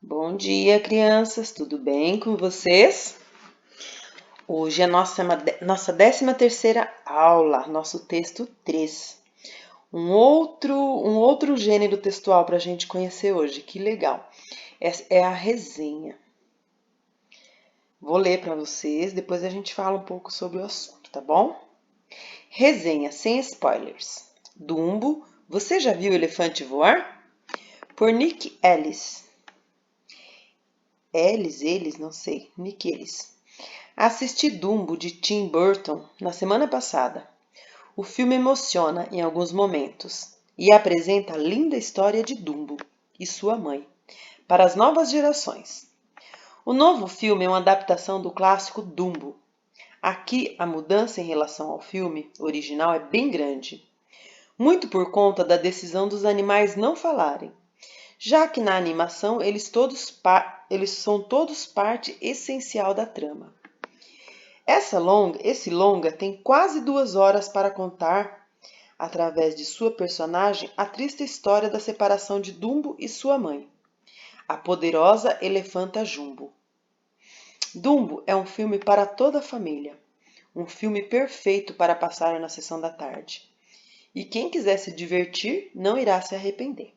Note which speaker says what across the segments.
Speaker 1: Bom dia, crianças, tudo bem com vocês? Hoje é nossa 13ª aula, nosso texto 3. Um outro gênero textual para a gente conhecer hoje, que legal. É a resenha. Vou ler para vocês, depois a gente fala um pouco sobre o assunto, tá bom? Resenha sem spoilers. Dumbo, você já viu o elefante voar? Por Nick Ellis. Eles, não sei, Nick Ellis. Assisti Dumbo de Tim Burton na semana passada. O filme emociona em alguns momentos e apresenta a linda história de Dumbo e sua mãe para as novas gerações. O novo filme é uma adaptação do clássico Dumbo. Aqui a mudança em relação ao filme original é bem grande, muito por conta da decisão dos animais não falarem, já que na animação eles são todos parte essencial da trama. Esse longa tem quase 2 horas para contar, através de sua personagem, a triste história da separação de Dumbo e sua mãe, a poderosa elefanta Jumbo. Dumbo é um filme para toda a família, um filme perfeito para passar na sessão da tarde. E quem quiser se divertir não irá se arrepender.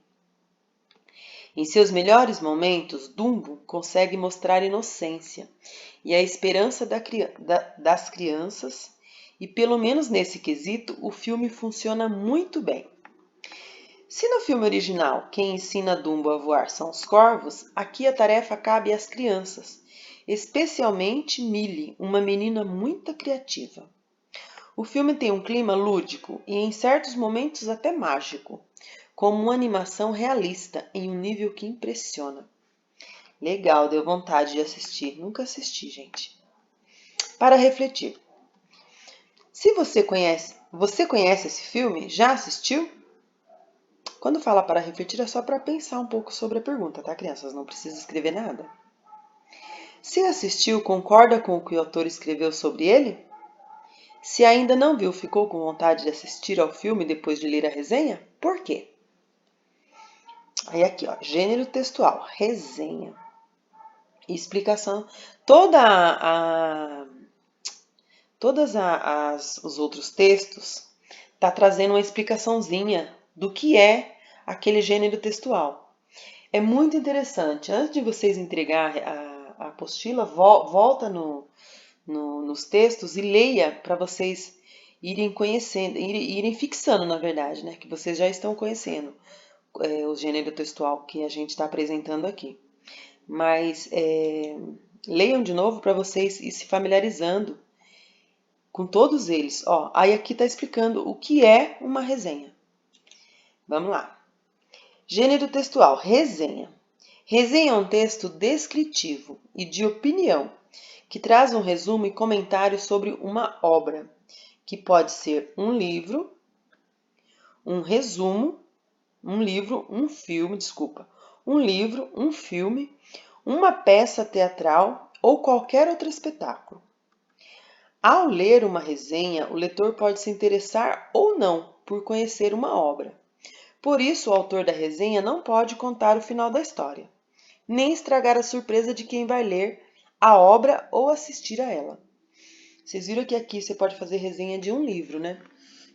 Speaker 1: Em seus melhores momentos, Dumbo consegue mostrar inocência e a esperança das crianças, e pelo menos nesse quesito, o filme funciona muito bem. Se no filme original quem ensina Dumbo a voar são os corvos, aqui a tarefa cabe às crianças, especialmente Millie, uma menina muito criativa. O filme tem um clima lúdico e em certos momentos até mágico, como uma animação realista em um nível que impressiona. Legal, deu vontade de assistir. Nunca assisti, gente. Para refletir. Se você conhece esse filme? Já assistiu? Quando fala para refletir é só para pensar um pouco sobre a pergunta, tá, crianças? Não precisa escrever nada. Se assistiu, concorda com o que o autor escreveu sobre ele? Se ainda não viu, ficou com vontade de assistir ao filme depois de ler a resenha? Por quê? Aí aqui, ó, gênero textual, resenha. Explicação. Os outros textos tá trazendo uma explicaçãozinha do que é aquele gênero textual. É muito interessante. Antes de vocês entregar a apostila, volta nos textos e leia para vocês irem conhecendo, irem fixando, na verdade, né? Que vocês já estão conhecendo o gênero textual que a gente está apresentando aqui. Mas leiam de novo para vocês ir se familiarizando com todos eles. Ó, aí aqui está explicando o que é uma resenha. Vamos lá. Gênero textual, resenha. Resenha é um texto descritivo e de opinião, que traz um resumo e comentário sobre uma obra, que pode ser um livro, um resumo, um livro, um filme, uma peça teatral ou qualquer outro espetáculo. Ao ler uma resenha, o leitor pode se interessar ou não por conhecer uma obra. Por isso, o autor da resenha não pode contar o final da história, nem estragar a surpresa de quem vai ler a obra ou assistir a ela. Vocês viram que aqui você pode fazer resenha de um livro, né?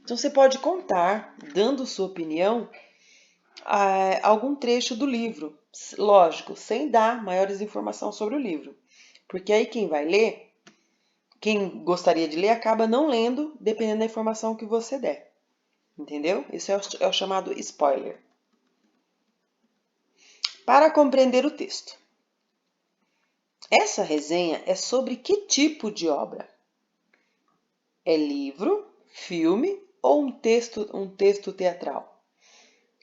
Speaker 1: Então você pode contar, dando sua opinião, algum trecho do livro. Lógico, sem dar maiores informações sobre o livro. Porque aí quem vai ler, quem gostaria de ler, acaba não lendo, dependendo da informação que você der. Entendeu? Isso é o chamado spoiler. Para compreender o texto. Essa resenha é sobre que tipo de obra? É livro, filme ou um texto teatral?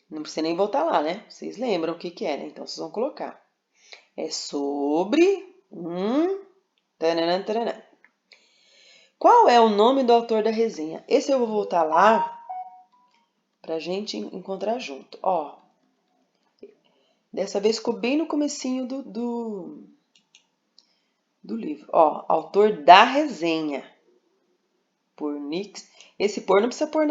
Speaker 1: Não precisa nem voltar lá, né? Vocês lembram o que é, né? Então vocês vão colocar. É sobre um... Taranã, taranã. Qual é o nome do autor da resenha? Esse eu vou voltar lá pra gente encontrar junto. Ó, dessa vez ficou bem no comecinho do livro. Ó, autor da resenha. Por Nix. Esse por não precisa pôr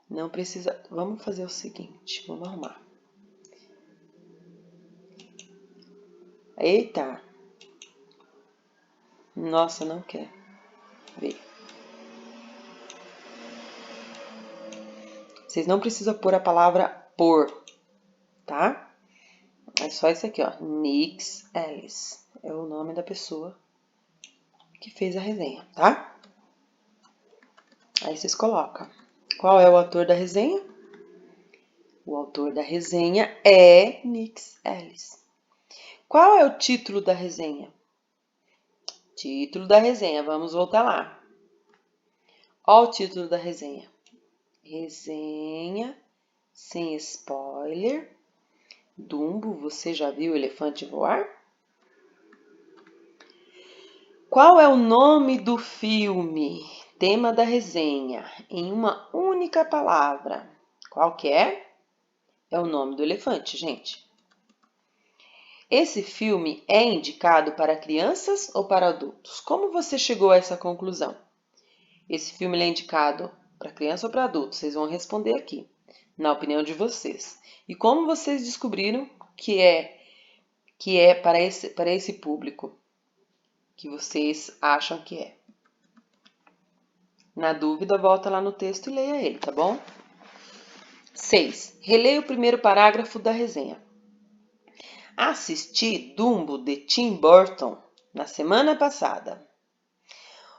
Speaker 1: Não precisa... Vamos fazer o seguinte, vamos arrumar. Eita! Nossa, não quer. Ver. Vocês não precisam pôr a palavra por, tá? É só isso aqui, ó. Nix Ellis. É o nome da pessoa que fez a resenha, tá? Aí vocês colocam. Qual é o autor da resenha? O autor da resenha é Nix Ellis. Qual é o título da resenha? Título da resenha, vamos voltar lá. Olha o título da resenha. Resenha, sem spoiler. Dumbo, você já viu o elefante voar? Qual é o nome do filme? Tema da resenha, em uma única palavra. Qual que é? É o nome do elefante, gente. Esse filme é indicado para crianças ou para adultos? Como você chegou a essa conclusão? Esse filme é indicado para criança ou para adultos? Vocês vão responder aqui, na opinião de vocês. E como vocês descobriram que é para esse público que vocês acham que é? Na dúvida, volta lá no texto e leia ele, tá bom? 6. Releia o primeiro parágrafo da resenha. Assisti Dumbo de Tim Burton na semana passada.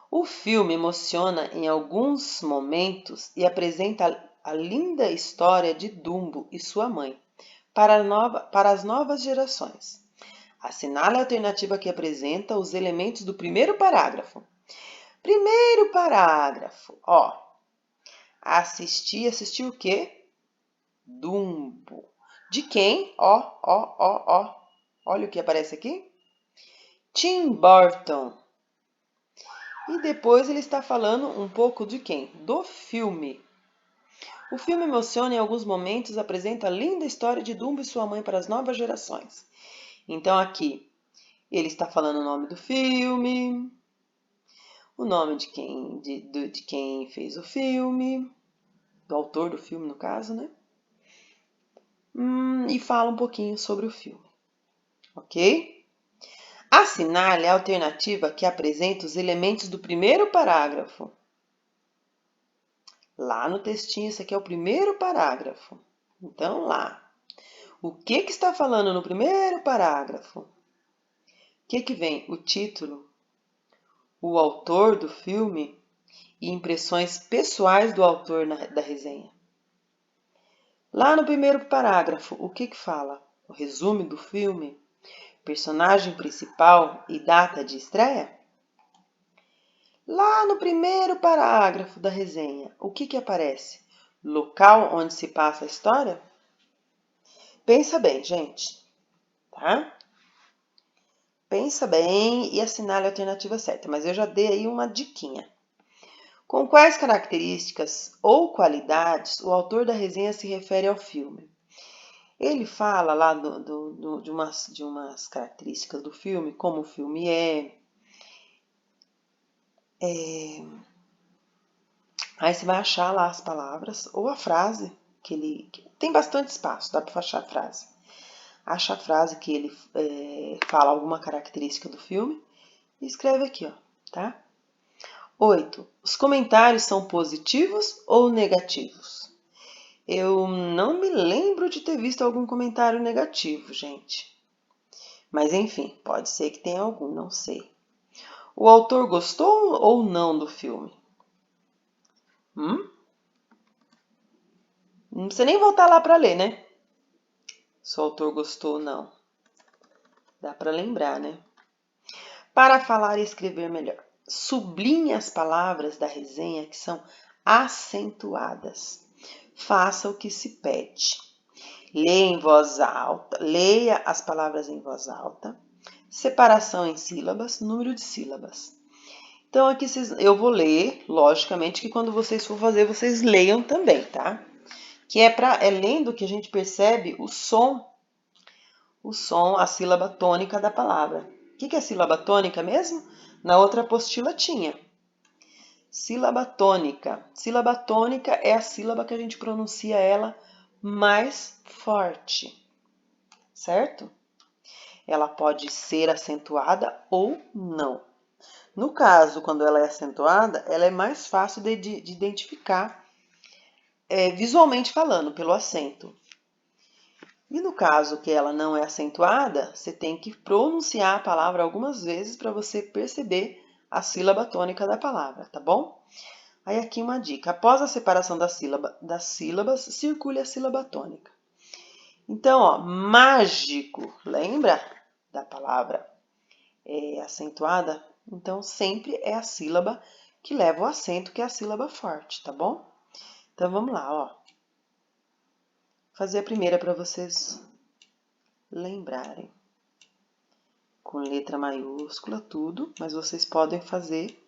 Speaker 1: O filme emociona em alguns momentos e apresenta a linda história de Dumbo e sua mãe para as novas gerações. Assinale a alternativa que apresenta os elementos do primeiro parágrafo. Primeiro parágrafo, ó. Assisti o quê? Dumbo. De quem? Ó. Olha o que aparece aqui. Tim Burton. E depois ele está falando um pouco de quem? Do filme. O filme emociona em alguns momentos, apresenta a linda história de Dumbo e sua mãe para as novas gerações. Então aqui, ele está falando o nome do filme, o nome de quem fez o filme, do autor do filme no caso, né? E fala um pouquinho sobre o filme, ok? Assinale a alternativa que apresenta os elementos do primeiro parágrafo. Lá no textinho, esse aqui é o primeiro parágrafo. Então, lá. O que está falando no primeiro parágrafo? O que vem? O título, o autor do filme e impressões pessoais do autor da resenha. Lá no primeiro parágrafo, o que fala? O resumo do filme, personagem principal e data de estreia? Lá no primeiro parágrafo da resenha, o que aparece? Local onde se passa a história? Pensa bem, gente, tá? Pensa bem e assinale a alternativa certa, mas eu já dei aí uma diquinha. Com quais características ou qualidades o autor da resenha se refere ao filme? Ele fala lá de umas características do filme, como o filme Aí você vai achar lá as palavras ou a frase que tem bastante espaço, dá para achar a frase. Acha a frase que ele fala alguma característica do filme e escreve aqui, ó, tá? 8. Os comentários são positivos ou negativos? Eu não me lembro de ter visto algum comentário negativo, gente. Mas enfim, pode ser que tenha algum, não sei. O autor gostou ou não do filme? Não precisa nem voltar lá para ler, né? Se o autor gostou ou não. Dá para lembrar, né? Para falar e escrever melhor. Sublinhe as palavras da resenha que são acentuadas. Faça o que se pede. Leia em voz alta. Leia as palavras em voz alta. Separação em sílabas, número de sílabas. Então, aqui eu vou ler, logicamente que quando vocês for fazer, vocês leiam também, tá? Que é lendo que a gente percebe o som, a sílaba tônica da palavra. O que é sílaba tônica mesmo? Na outra apostila tinha. Sílaba tônica. Sílaba tônica é a sílaba que a gente pronuncia ela mais forte, certo? ela pode ser acentuada ou não. No caso, quando ela é acentuada, ela é mais fácil de identificar visualmente falando, pelo acento. E no caso que ela não é acentuada, você tem que pronunciar a palavra algumas vezes para você perceber a sílaba tônica da palavra, tá bom? Aí aqui uma dica. Após a separação das sílabas, circule a sílaba tônica. Então, ó, mágico, lembra da palavra acentuada? Então, sempre é a sílaba que leva o acento, que é a sílaba forte, tá bom? Então, vamos lá, ó. Fazer a primeira para vocês lembrarem. Com letra maiúscula, tudo, mas vocês podem fazer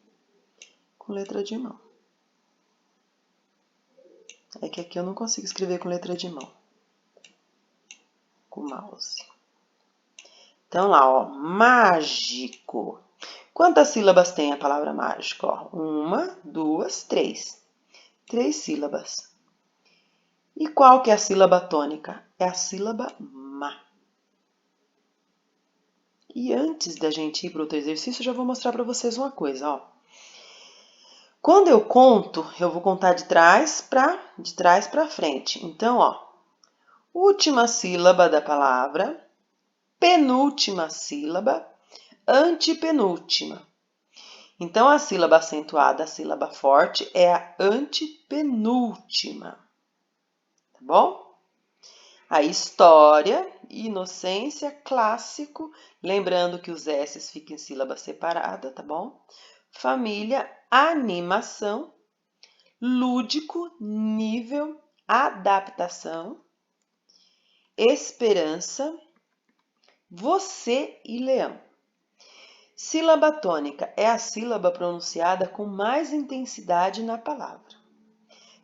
Speaker 1: com letra de mão. É que aqui eu não consigo escrever com letra de mão, com o mouse. Então, lá, ó, mágico. Quantas sílabas tem a palavra mágico? Ó, 1, 2, 3. 3 sílabas. E qual que é a sílaba tônica? É a sílaba má. E antes da gente ir para outro exercício, eu já vou mostrar para vocês uma coisa, ó. Quando eu conto, eu vou contar de trás para frente. Então, ó, última sílaba da palavra, penúltima sílaba, antepenúltima. Então, a sílaba acentuada, a sílaba forte, é a antepenúltima. Tá bom? A história, inocência, clássico, lembrando que os S's ficam em sílaba separada, tá bom? Família, animação, lúdico, nível, adaptação, esperança, você e leão. Sílaba tônica é a sílaba pronunciada com mais intensidade na palavra.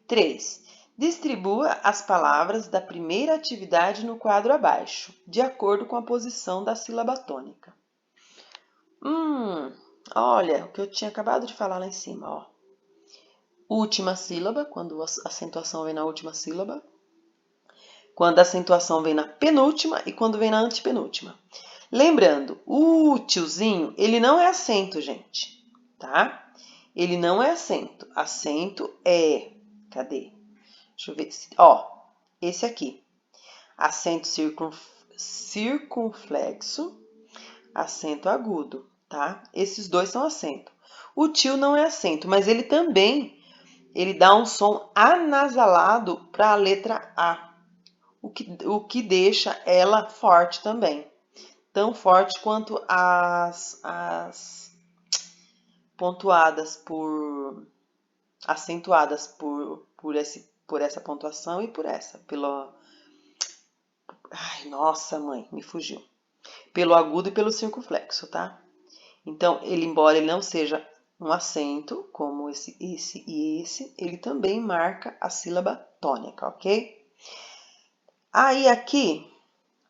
Speaker 1: 3. Distribua as palavras da primeira atividade no quadro abaixo, de acordo com a posição da sílaba tônica. Olha o que eu tinha acabado de falar lá em cima, ó. Última sílaba, quando a acentuação vem na última sílaba. Quando a acentuação vem na penúltima e quando vem na antepenúltima. Lembrando, o tiozinho, ele não é acento, gente, tá? Ele não é acento. Acento é... Cadê? Deixa eu ver. Ó, esse aqui. Acento circunflexo, acento agudo, tá? Esses dois são acento. O tio não é acento, mas ele também, ele dá um som anasalado para a letra A, o que deixa ela forte também. Tão forte quanto as pontuadas acentuadas por essa pontuação e por essa, ai, nossa, mãe, me fugiu. Pelo agudo e pelo circunflexo, tá? Então, embora ele não seja um acento, como esse e esse, ele também marca a sílaba tônica, ok? Aí, aqui,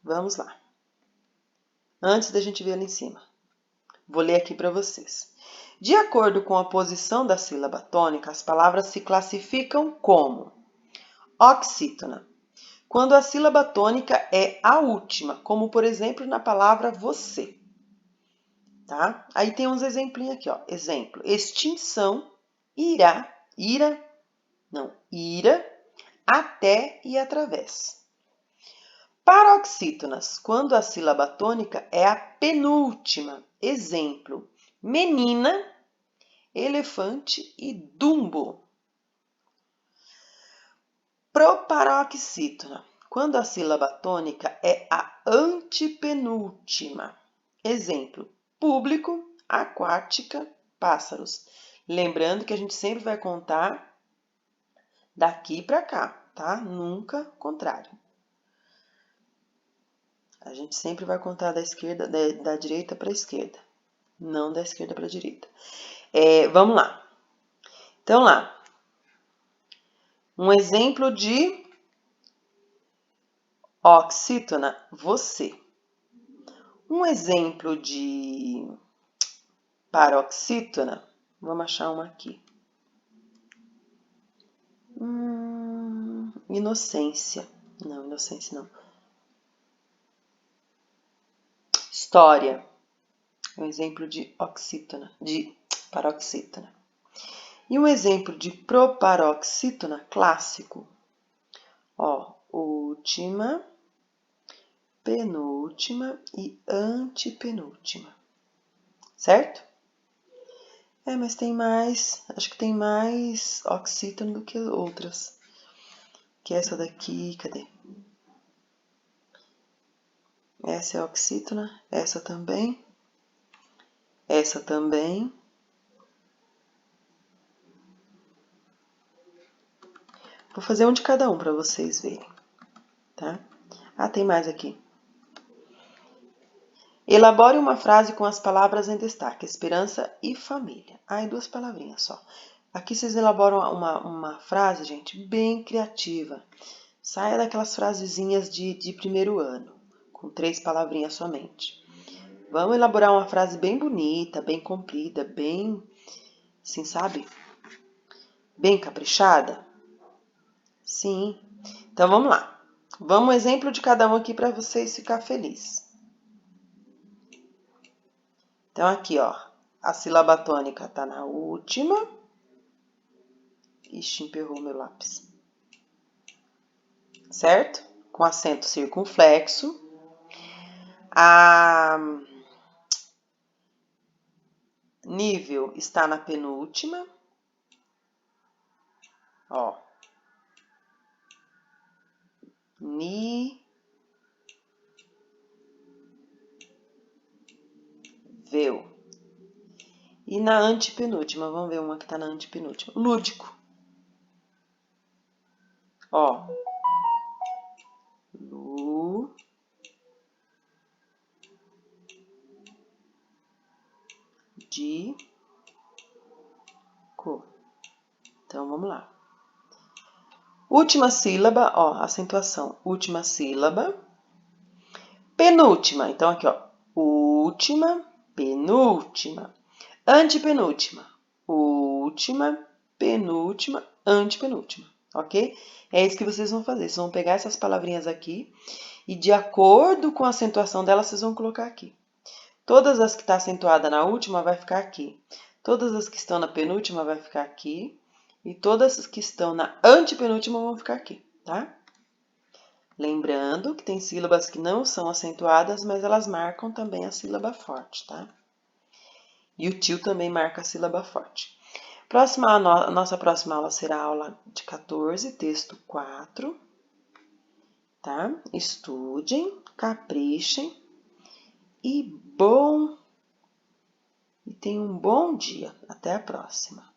Speaker 1: vamos lá. Antes da gente ver ali em cima, vou ler aqui para vocês. De acordo com a posição da sílaba tônica, as palavras se classificam como oxítona, quando a sílaba tônica é a última, como por exemplo na palavra você. Tá? Aí tem uns exemplinhos aqui, ó. Exemplo: extinção, ira, até e através. Paroxítonas, quando a sílaba tônica é a penúltima. Exemplo: menina, elefante e dumbo. Proparoxítona, quando a sílaba tônica é a antepenúltima. Exemplo: público, aquática, pássaros. Lembrando que a gente sempre vai contar daqui para cá, tá? Nunca contrário. A gente sempre vai contar da esquerda, da direita para a esquerda, não da esquerda para a direita. Vamos lá. Então, lá. Um exemplo de oxítona, você. Um exemplo de paroxítona, vamos achar uma aqui. Inocência. Não, inocência não. História. Um exemplo de oxítona, de paroxítona. E um exemplo de proparoxítona clássico. Ó, última, penúltima e antepenúltima. Certo? Mas tem mais, acho que tem mais oxítona do que outras. Que essa daqui, cadê? Essa é oxítona, essa também. Essa também. Vou fazer um de cada um para vocês verem, tá? Tem mais aqui. Elabore uma frase com as palavras em destaque, esperança e família. E 2 palavrinhas só. Aqui vocês elaboram uma frase, gente, bem criativa. Saia daquelas frasezinhas de primeiro ano, com 3 palavrinhas somente. Vamos elaborar uma frase bem bonita, bem comprida, bem, assim, sabe? Bem caprichada? Sim. Então, vamos lá. Vamos um exemplo de cada um aqui para vocês ficarem felizes. Então, aqui, ó, a sílaba tônica tá na última. Ixi, emperrou meu lápis. Certo? Com acento circunflexo. A nível está na penúltima. Ó. Nível. E na antepenúltima, vamos ver uma que tá na antepenúltima. Lúdico. Ó. Lúdico. Então, vamos lá. Última sílaba, ó, acentuação. Última sílaba. Penúltima. Então, aqui, ó. Última, penúltima. Antepenúltima. Última, penúltima, antepenúltima. Ok? É isso que vocês vão fazer. Vocês vão pegar essas palavrinhas aqui e, de acordo com a acentuação delas, vocês vão colocar aqui. Todas as que estão acentuadas na última vai ficar aqui. Todas as que estão na penúltima vai ficar aqui. E todas as que estão na antepenúltima vão ficar aqui, tá? Lembrando que tem sílabas que não são acentuadas, mas elas marcam também a sílaba forte, tá? E o tio também marca a sílaba forte. Nossa próxima aula será a aula de 14, texto 4, tá? Estudem, caprichem e tenham um bom dia. Até a próxima.